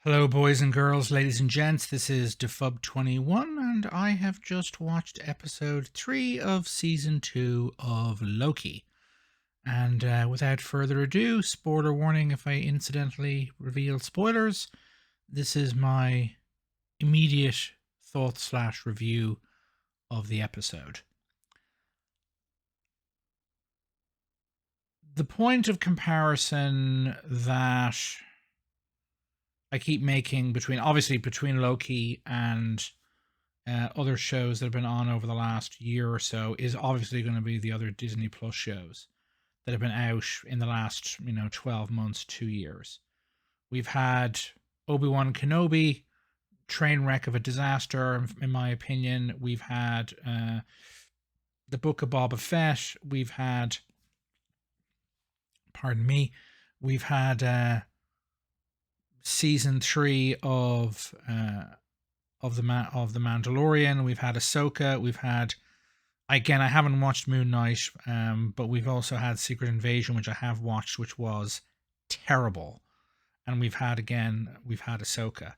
Hello, boys and girls, ladies and gents. This is DafubFilm&TV, and I have just watched episode 3 of season 2 of Loki. And without further ado, spoiler warning if I incidentally reveal spoilers, this is my immediate thought/review of the episode. The point of comparison that I keep making between Loki and other shows that have been on over the last year or so is obviously going to be the other Disney Plus shows that have been out in the last 12 months, 2 years. We've had Obi-Wan Kenobi, train wreck of a disaster in my opinion. We've had the Book of Boba Fett. We've had season 3 of the Mandalorian. We've had Ahsoka. We've had, again, I haven't watched Moon Knight, but we've also had Secret Invasion, which I have watched, which was terrible. And we've had Ahsoka.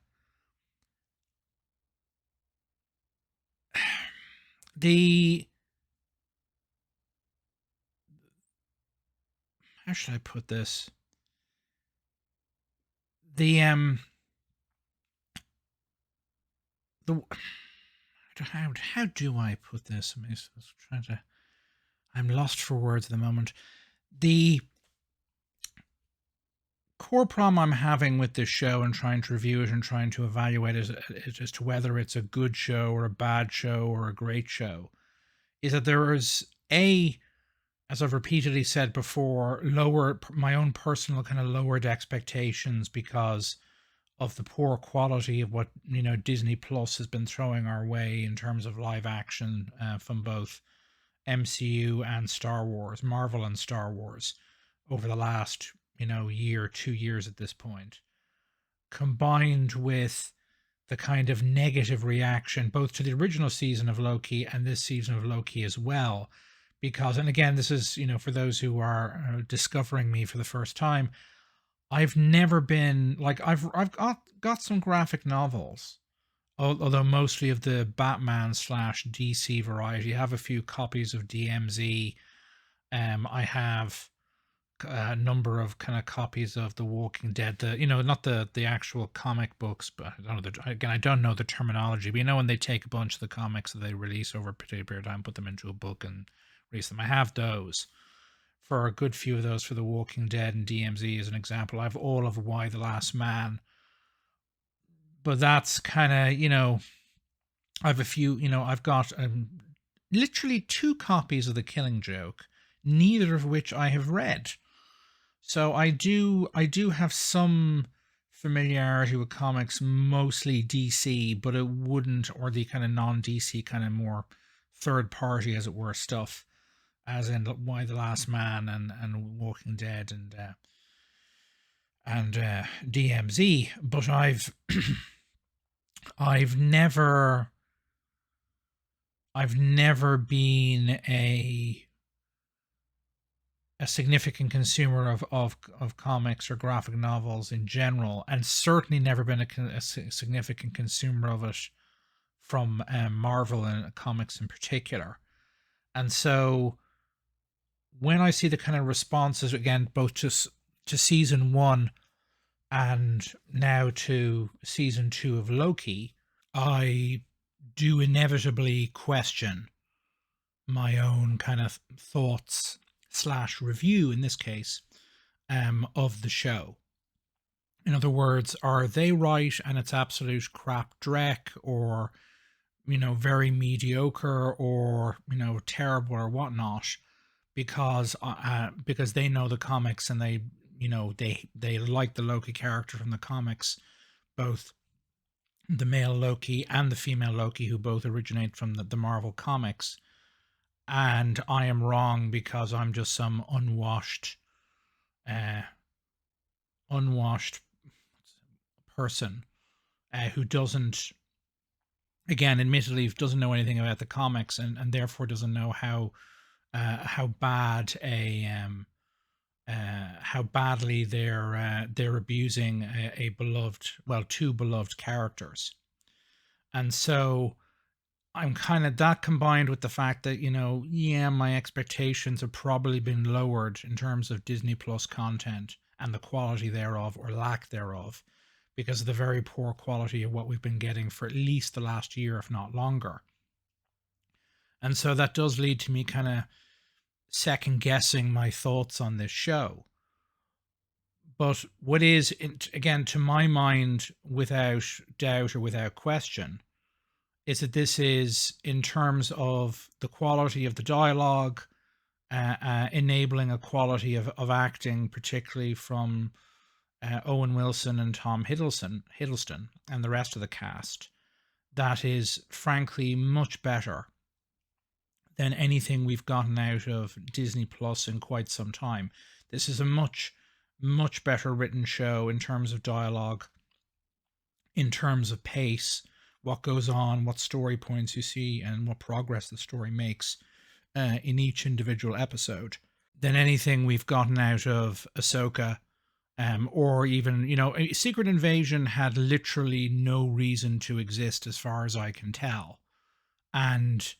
How should I put this? How do I put this? I'm lost for words at the moment. The core problem I'm having with this show and trying to review it and trying to evaluate it as to whether it's a good show or a bad show or a great show is that there is as I've repeatedly said before, my own personal kind of lowered expectations because of the poor quality of what Disney Plus has been throwing our way in terms of live action from both MCU and Star Wars, Marvel and Star Wars, over the last year, 2 years at this point, combined with the kind of negative reaction both to the original season of Loki and this season of Loki as well. Because, and again, this is, for those who are discovering me for the first time, I've never been, like, I've got some graphic novels, although mostly of the Batman/DC variety. I have a few copies of DMZ. I have a number of kind of copies of The Walking Dead, not the actual comic books, but I don't know the terminology, but when they take a bunch of the comics that they release over a particular period of time, put them into a book and release them. I have those. For a good few of those for The Walking Dead and DMZ as an example. I have all of Y: The Last Man. But that's kind of, I have a few, I've got literally 2 copies of The Killing Joke, neither of which I have read. So I do have some familiarity with comics, mostly DC, but it wouldn't, or the kind of non-DC kind of more third party, as it were, stuff, as in Y: The Last Man and Walking Dead and DMZ. But I've never been a significant consumer of comics or graphic novels in general, and certainly never been a significant consumer of it from Marvel and comics in particular. And so when I see the kind of responses, again, both to season 1 and now to season 2 of Loki, I do inevitably question my own kind of thoughts/review, in this case, of the show. In other words, are they right and it's absolute crap dreck, or very mediocre, or terrible or whatnot, because they know the comics and they like the Loki character from the comics, both the male Loki and the female Loki, who both originate from the Marvel comics, and I am wrong because I'm just some unwashed person who doesn't, again, admittedly, doesn't know anything about the comics, and therefore doesn't know how bad a how badly they're abusing a beloved, well, two beloved characters. And so I'm kind of that, combined with the fact that, yeah, my expectations have probably been lowered in terms of Disney Plus content and the quality thereof or lack thereof, because of the very poor quality of what we've been getting for at least the last year, if not longer. And so that does lead to me kind of second guessing my thoughts on this show. But what is, again, to my mind, without doubt or without question, is that this is, in terms of the quality of the dialogue, enabling a quality of acting, particularly from Owen Wilson and Tom Hiddleston and the rest of the cast, that is frankly much better than anything we've gotten out of Disney Plus in quite some time. This is a much, much better written show in terms of dialogue, in terms of pace, what goes on, what story points you see, and what progress the story makes in each individual episode, than anything we've gotten out of Ahsoka. Or even, Secret Invasion had literally no reason to exist as far as I can tell. And,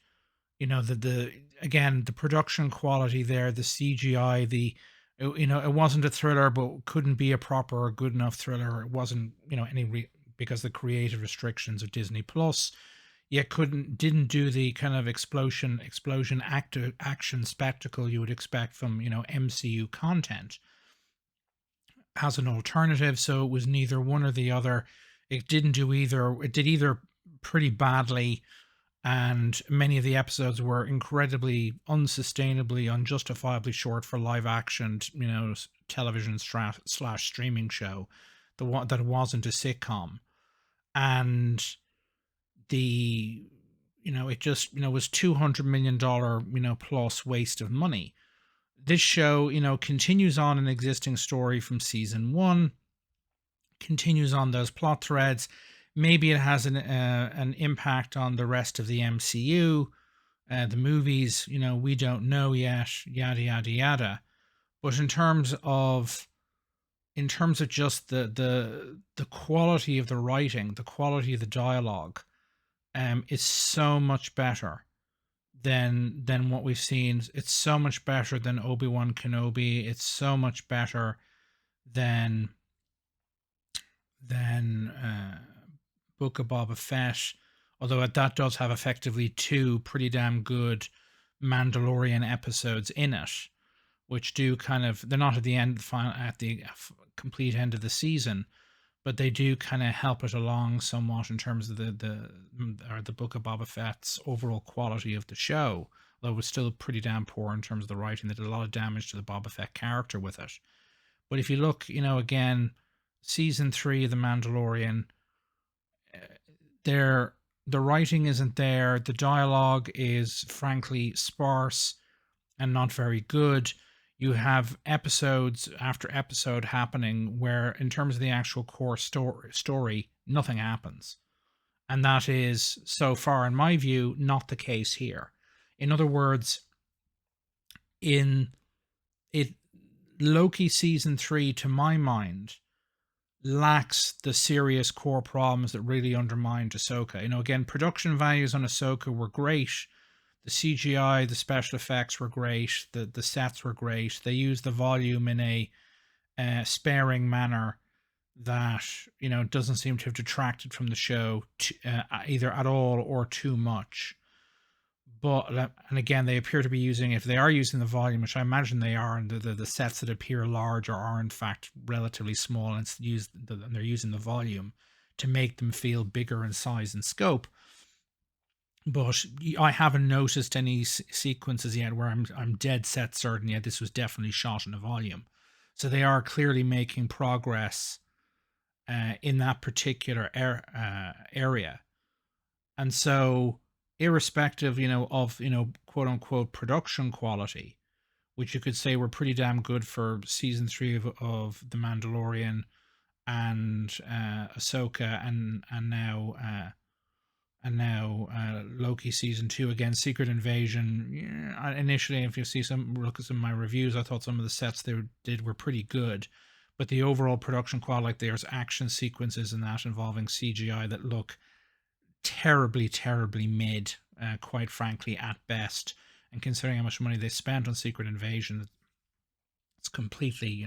the again, the production quality there, the CGI, it wasn't a thriller, but couldn't be a proper or good enough thriller. It wasn't, because the creative restrictions of Disney Plus, yet didn't do the kind of explosion action spectacle you would expect from, MCU content. As an alternative, so it was neither one or the other. It didn't do either. It did either pretty badly, and many of the episodes were incredibly unsustainably, unjustifiably short for live action, television slash streaming show, the one that wasn't a sitcom. And it just, was $200 million, plus waste of money. This show, continues on an existing story from season 1, continues on those plot threads. Maybe it has an impact on the rest of the MCU, the movies, we don't know yet, yada, yada, yada. But in terms of just the quality of the writing, the quality of the dialogue, is so much better than what we've seen. It's so much better than Obi-Wan Kenobi. It's so much better than Book of Boba Fett, although that does have effectively 2 pretty damn good Mandalorian episodes in it, which do kind of, they're not at the end, at the complete end of the season, but they do kind of help it along somewhat in terms of the Book of Boba Fett's overall quality of the show, although it was still pretty damn poor in terms of the writing. They did a lot of damage to the Boba Fett character with it. But if you look, again, season 3 of The Mandalorian, the writing isn't there. The dialogue is frankly sparse and not very good. You have episodes after episode happening where, in terms of the actual core story, nothing happens. And that is, so far, in my view, not the case here. In other words, Loki season 3, to my mind, lacks the serious core problems that really undermined Ahsoka. Again, production values on Ahsoka were great. The CGI, the special effects were great. The sets were great. They used the volume in a sparing manner that, doesn't seem to have detracted from the show either at all or too much. But, and again, they appear to be using, if they are using the volume, which I imagine they are, and the sets that appear large are in fact relatively small, and they're using the volume to make them feel bigger in size and scope. But I haven't noticed any sequences yet where I'm dead set certain, yeah, this was definitely shot in a volume. So they are clearly making progress in that particular area. And so, irrespective, of, quote unquote production quality, which you could say were pretty damn good for season 3 of The Mandalorian and Ahsoka and now and now Loki season 2 again, Secret Invasion. Yeah, initially, if you look at some of my reviews, I thought some of the sets they did were pretty good, but the overall production quality, like there's action sequences in that involving CGI that look terribly, terribly mid, quite frankly, at best. And considering how much money they spent on Secret Invasion, it's completely,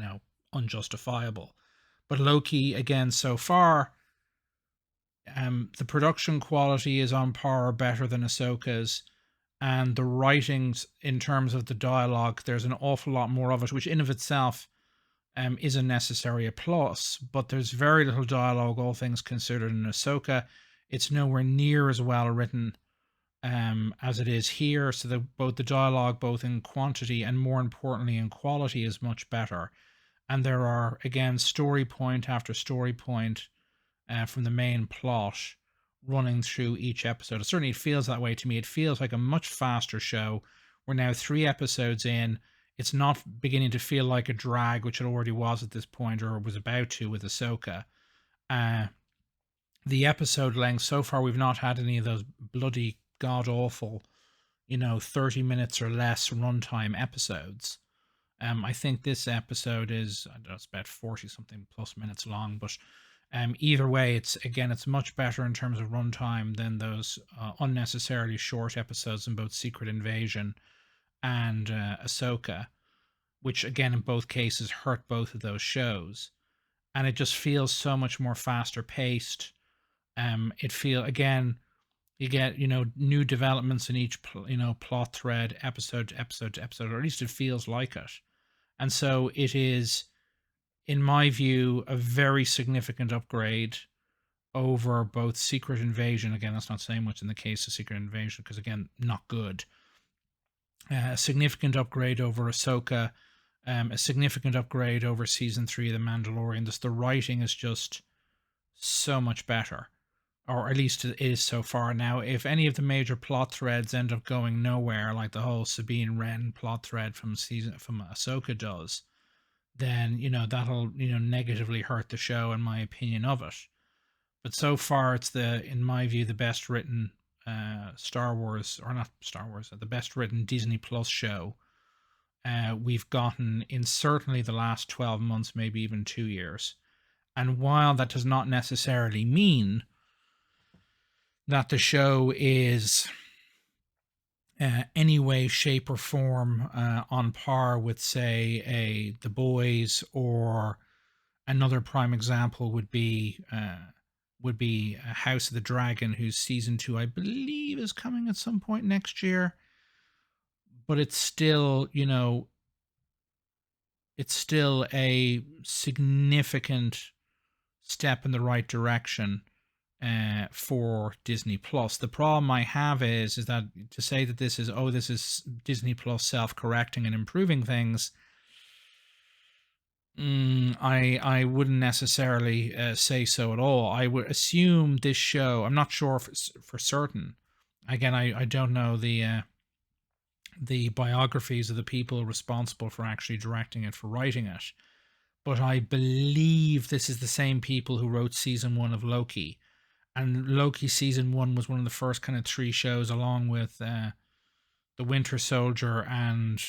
unjustifiable. But Loki, again, so far, the production quality is on par or better than Ahsoka's, and the writings in terms of the dialogue, there's an awful lot more of it, which in of itself isn't necessarily a plus. But there's very little dialogue, all things considered, in Ahsoka. It's nowhere near as well written as it is here. So both the dialogue, both in quantity and more importantly in quality, is much better. And there are, again, story point after story point from the main plot running through each episode. It certainly feels that way to me. It feels like a much faster show. We're now 3 episodes in. It's not beginning to feel like a drag, which it already was at this point, or was about to with Ahsoka. The episode length, so far we've not had any of those bloody god-awful, 30 minutes or less runtime episodes. I think this episode is, I don't know, it's about 40-something plus minutes long, but either way, it's much better in terms of runtime than those unnecessarily short episodes in both Secret Invasion and Ahsoka, which again in both cases hurt both of those shows. And it just feels so much more faster paced. You get new developments in each plot thread, episode to episode to episode, or at least it feels like it. And so it is, in my view, a very significant upgrade over both Secret Invasion. Again, that's not saying much in the case of Secret Invasion, because again, not good. A significant upgrade over Ahsoka, a significant upgrade over season 3 of The Mandalorian. The writing is just so much better, or at least it is so far. Now, if any of the major plot threads end up going nowhere, like the whole Sabine Wren plot thread from Ahsoka does, then that'll negatively hurt the show, in my opinion of it. But so far, it's in my view, the best written Star Wars, or not Star Wars, the best written Disney Plus show we've gotten in certainly the last 12 months, maybe even 2 years. And while that does not necessarily mean that the show is any way, shape, or form on par with, say, The Boys, or another prime example would be House of the Dragon, whose season 2, I believe, is coming at some point next year. But it's still, it's still a significant step in the right direction for Disney Plus. The problem I have is that to say that this is Disney Plus self-correcting and improving things, I wouldn't necessarily say so at all. I would assume this show, I'm not sure for certain. Again, I don't know the biographies of the people responsible for actually directing it, for writing it, but I believe this is the same people who wrote season 1 of Loki. And Loki season 1 was one of the first kind of 3 shows, along with the Winter Soldier and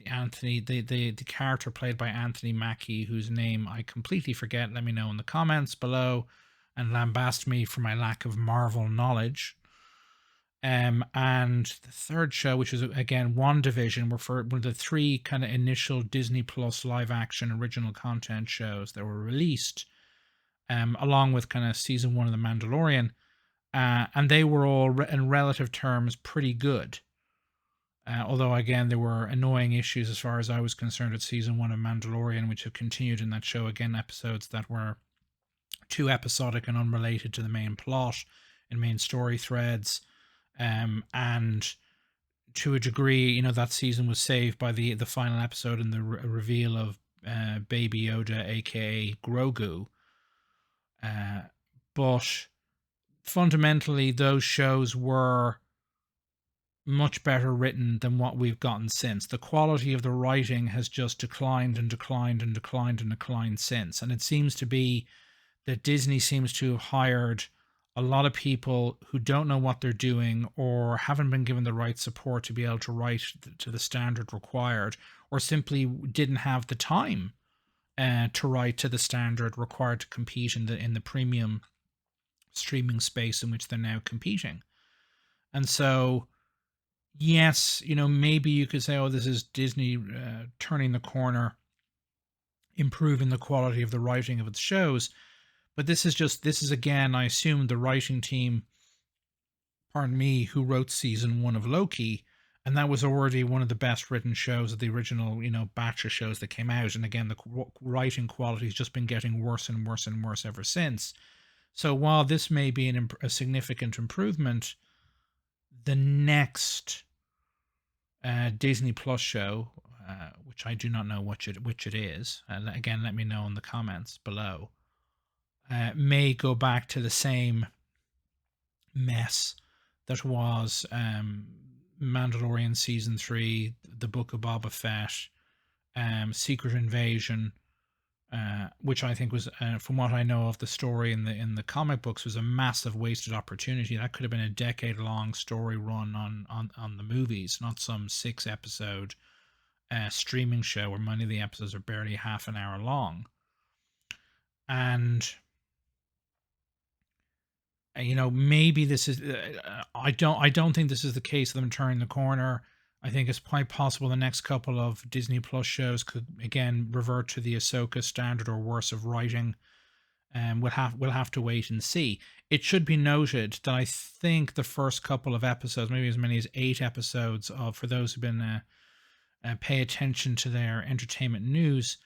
the character played by Anthony Mackie, whose name I completely forget. Let me know in the comments below and lambast me for my lack of Marvel knowledge. And the third show, which is again WandaVision, were for one of the 3 kind of initial Disney Plus live action original content shows that were released, along with kind of season 1 of The Mandalorian, and they were all in relative terms pretty good. Although again, there were annoying issues as far as I was concerned at season 1 of Mandalorian, which have continued in that show. Again, episodes that were too episodic and unrelated to the main plot and main story threads. And to a degree, that season was saved by the final episode and the reveal of Baby Yoda, aka Grogu. But fundamentally, those shows were much better written than what we've gotten since. The quality of the writing has just declined and declined and declined and declined since. And it seems to be that Disney seems to have hired a lot of people who don't know what they're doing or haven't been given the right support to be able to write to the standard required, or simply didn't have the time to write to the standard required to compete in the premium streaming space in which they're now competing. And so, yes, maybe you could say, oh, this is Disney turning the corner, improving the quality of the writing of its shows. But this is again, I assume, the writing team, pardon me, who wrote season 1 of Loki, and that was already one of the best written shows of the original, batch of shows that came out. And again, the writing quality has just been getting worse and worse and worse ever since. So while this may be a significant improvement, the next Disney Plus show, which I do not know which it is, and again, let me know in the comments below, may go back to the same mess that was Mandalorian Season 3, The Book of Boba Fett, Secret Invasion, which I think was, from what I know of the story in the comic books, was a massive wasted opportunity. That could have been a decade-long story run on the movies, not some 6-episode streaming show where many of the episodes are barely half an hour long. And maybe this is. I don't think this is the case of them turning the corner. I think it's quite possible the next couple of Disney Plus shows could again revert to the Ahsoka standard or worse of writing. And we'll have to wait and see. It should be noted that I think the first couple of episodes, maybe as many as 8 episodes of, for those who've been pay attention to their entertainment news,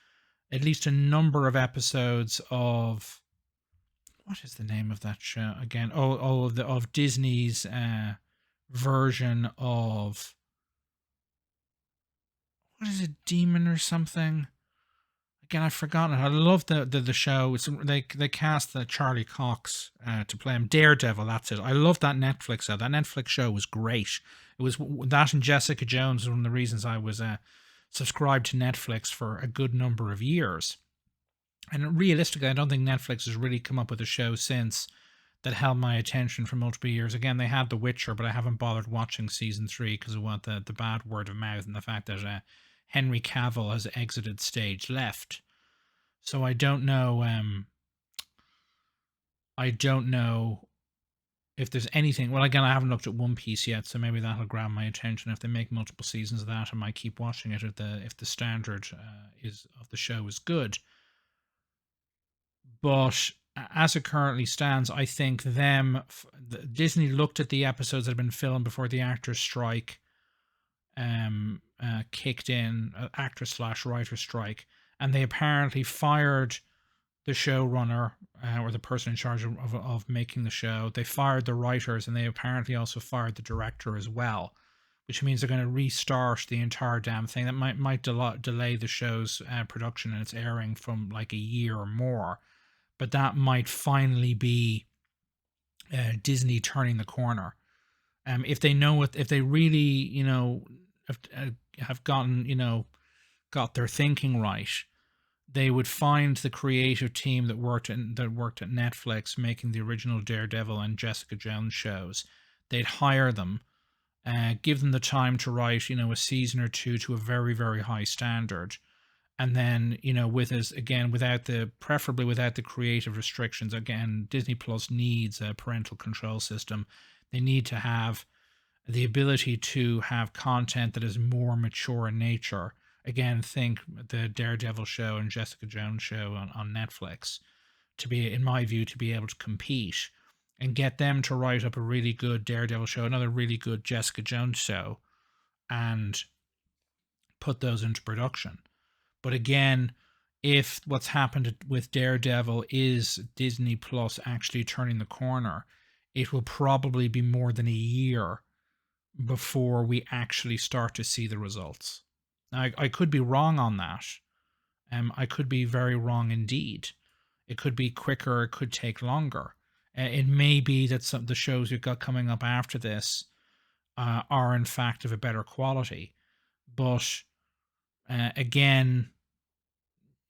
at least a number of episodes of, what is the name of that show again? Of Disney's version of, what is it, Demon or something? Again, I've forgotten it. I love the show. They cast the Charlie Cox to play him. Daredevil, that's it. I love that Netflix show. That Netflix show was great. It was that, and Jessica Jones was one of the reasons I was subscribed to Netflix for a good number of years. And realistically, I don't think Netflix has really come up with a show since that held my attention for multiple years. Again, they had The Witcher, but I haven't bothered watching season 3 because of what the bad word of mouth and the fact that Henry Cavill has exited stage left. So I don't know. I don't know if there's anything. Well, again, I haven't looked at One Piece yet, so maybe that'll grab my attention. If they make multiple seasons of that, I might keep watching it if the standard of the show is good. But as it currently stands, I think Disney looked at the episodes that had been filmed before the actors' strike kicked in, actor/writer strike, and they apparently fired the showrunner or the person in charge of making the show. They fired the writers, and they apparently also fired the director as well, which means they're going to restart the entire damn thing. That might delay the show's production and its airing from like a year or more. But that might finally be Disney turning the corner. If they know if they really, have gotten, got their thinking right, they would find the creative team that worked at Netflix making the original Daredevil and Jessica Jones shows. They'd hire them, give them the time to write, a season or two to a very, very high standard. And then, preferably without the creative restrictions. Again, Disney Plus needs a parental control system. They need to have the ability to have content that is more mature in nature. Again, think the Daredevil show and Jessica Jones show on Netflix, to be, in my view, to be able to compete, and get them to write up a really good Daredevil show, another really good Jessica Jones show, and put those into production. But again, if what's happened with Daredevil is Disney Plus actually turning the corner, it will probably be more than a year before we actually start to see the results. Now, I could be wrong on that. I could be very wrong indeed. It could be quicker. It could take longer. It may be that some of the shows we've got coming up after this are in fact of a better quality. But again,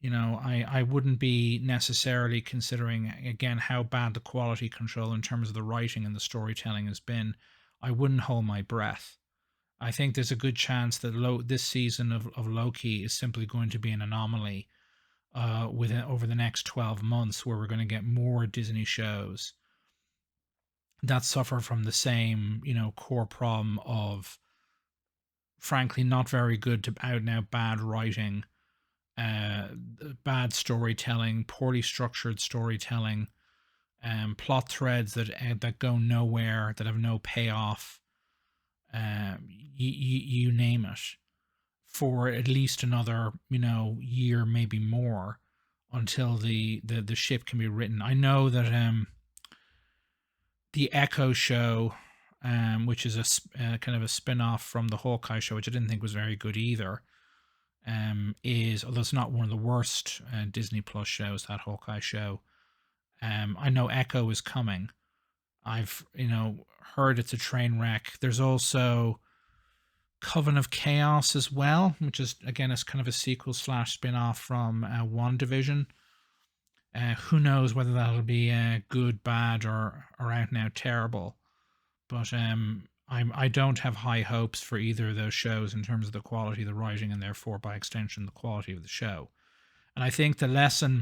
I wouldn't be necessarily considering, again, how bad the quality control in terms of the writing and the storytelling has been. I wouldn't hold my breath. I think there's a good chance that this season of Loki is simply going to be an anomaly within over the next 12 months, where we're going to get more Disney shows that suffer from the same, core problem of, frankly, not very good to out and out bad writing, uh, bad storytelling, poorly structured storytelling, plot threads that go nowhere, that have no payoff. You name it, for at least another year, maybe more, until the ship can be written. I know that the Echo show, which is a kind of a spin-off from the Hawkeye show, which I didn't think was very good either, is, although it's not one of the worst Disney Plus shows, that Hawkeye show. I know Echo is coming. I've heard it's a train wreck. There's also Coven of Chaos as well, which is, again, it's kind of a sequel slash spin-off from WandaVision. Who knows whether that'll be good, bad, or out now terrible. But I don't have high hopes for either of those shows in terms of the quality of the writing, and therefore, by extension, the quality of the show. And I think the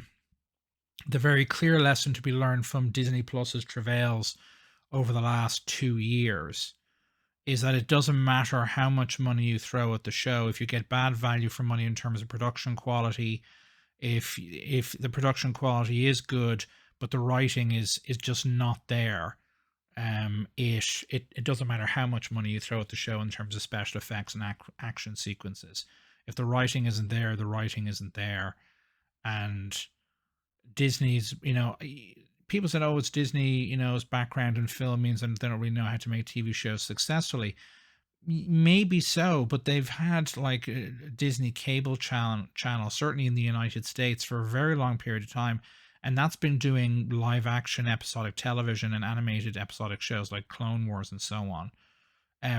very clear lesson to be learned from Disney Plus's travails over the last 2 years is that it doesn't matter how much money you throw at the show. If you get bad value for money in terms of production quality, if the production quality is good but the writing is just not there, it doesn't matter how much money you throw at the show in terms of special effects and action sequences. If the writing isn't there, the writing isn't there. And Disney's, people said, oh, it's Disney, its background in film means that they don't really know how to make TV shows successfully. Maybe so, but they've had like a Disney cable channel, certainly in the United States, for a very long period of time. And that's been doing live action episodic television and animated episodic shows like Clone Wars and so on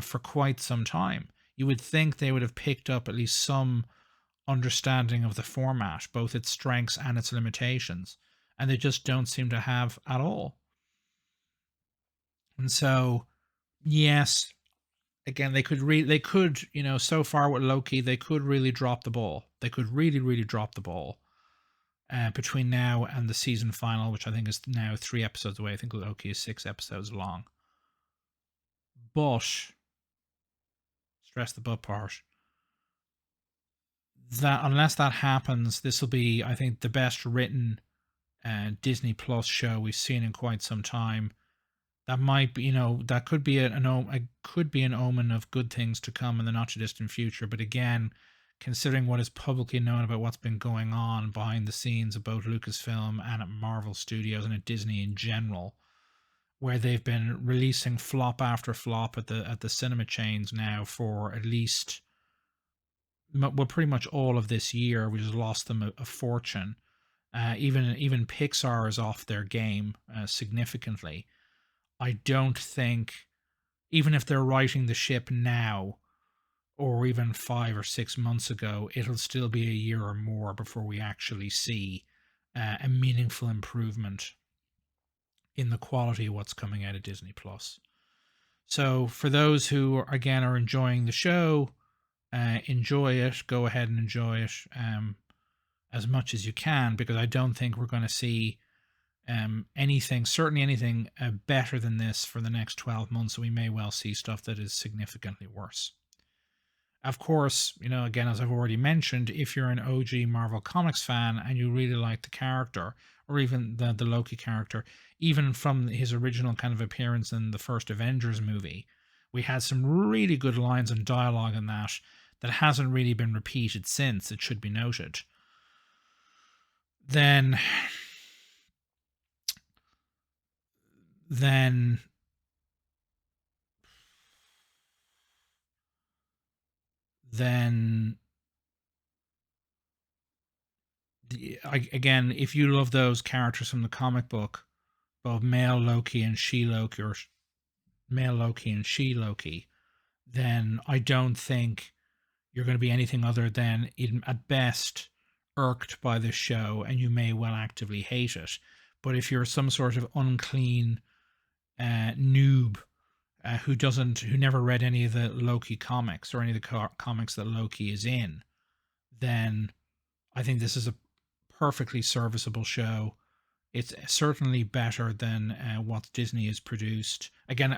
for quite some time. You would think they would have picked up at least some understanding of the format, both its strengths and its limitations, and they just don't seem to have at all. And so, yes, again, they could, so far with Loki, they could really drop the ball. They could really, really drop the ball between now and the season final, which I think is now 3 episodes away. I think Loki is 6 episodes long. But, stress the but part, that unless that happens, this will be, I think, the best written Disney Plus show we've seen in quite some time. That might be, that could be an omen of good things to come in the not too distant future. But again, considering what is publicly known about what's been going on behind the scenes of both Lucasfilm and at Marvel Studios and at Disney in general, where they've been releasing flop after flop at the cinema chains now for at least, well, pretty much all of this year, which has lost them a fortune. Even Pixar is off their game significantly. I don't think, even if they're righting the ship now, or even 5 or 6 months ago, it'll still be a year or more before we actually see a meaningful improvement in the quality of what's coming out of Disney Plus. So for those who, again, are enjoying the show, enjoy it. Go ahead and enjoy it as much as you can, because I don't think we're going to see certainly anything better than this for the next 12 months. We may well see stuff that is significantly worse. Of course, again, as I've already mentioned, if you're an OG Marvel Comics fan and you really like the character, or even the Loki character, even from his original kind of appearance in the first Avengers movie, we had some really good lines and dialogue in that hasn't really been repeated since, it should be noted. Then again, if you love those characters from the comic book, both male Loki and she Loki, or male Loki and she Loki, then I don't think you're going to be anything other than, at best, irked by this show, and you may well actively hate it. But if you're some sort of unclean noob who never read any of the Loki comics or any of the comics that Loki is in, then I think this is a perfectly serviceable show. It's certainly better than what Disney has produced. Again,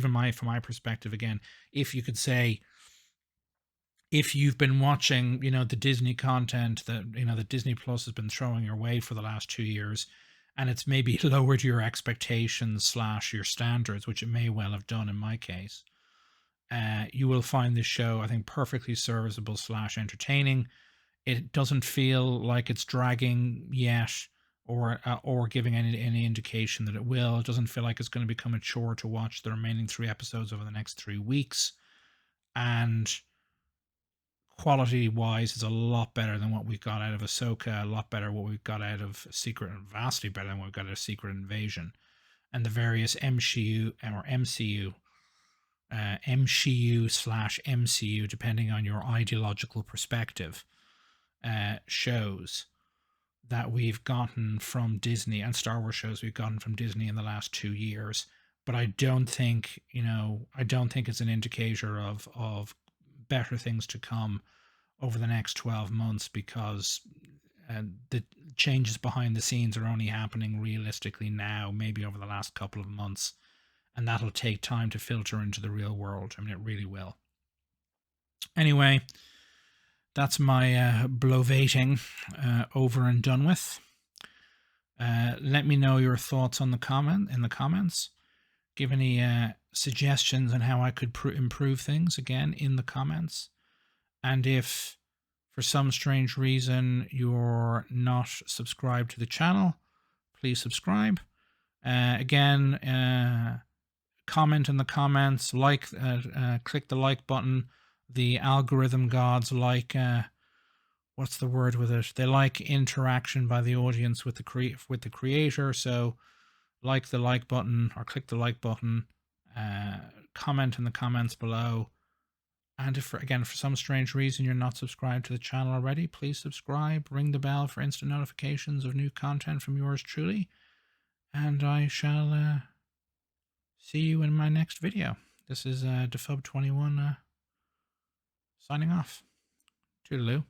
from my perspective, again, if you could say, if you've been watching, the Disney content that the Disney Plus has been throwing your way for the last 2 years, and it's maybe lowered your expectations / your standards, which it may well have done in my case, you will find this show, I think, perfectly serviceable / entertaining. It doesn't feel like it's dragging yet, or giving any indication that it will. It doesn't feel like it's going to become a chore to watch the remaining 3 episodes over the next 3 weeks. And quality wise, is a lot better than what we got out of Ahsoka, a lot better what we've got out of vastly better than what we got out of Secret Invasion, and the various MCU or MCU MCU / depending on your ideological perspective, shows that we've gotten from Disney, and Star Wars shows we've gotten from Disney in the last 2 years. But I don't think it's an indicator of better things to come over the next 12 months, because the changes behind the scenes are only happening realistically now, maybe over the last couple of months, and that'll take time to filter into the real world. I mean, it really will. Anyway, that's my blovating over and done with. Let me know your thoughts in the comments. Give any suggestions on how I could improve things, again, in the comments. And if for some strange reason you're not subscribed to the channel, please subscribe. Again, comment in the comments, click the like button. The algorithm gods like, what's the word with it? They like interaction by the audience with the creator. So like the like button, or click the like button, comment in the comments below. And if, for some strange reason, you're not subscribed to the channel already, please subscribe, ring the bell for instant notifications of new content from yours truly. And I shall see you in my next video. This is DafubFilm&TV signing off. Toodaloo.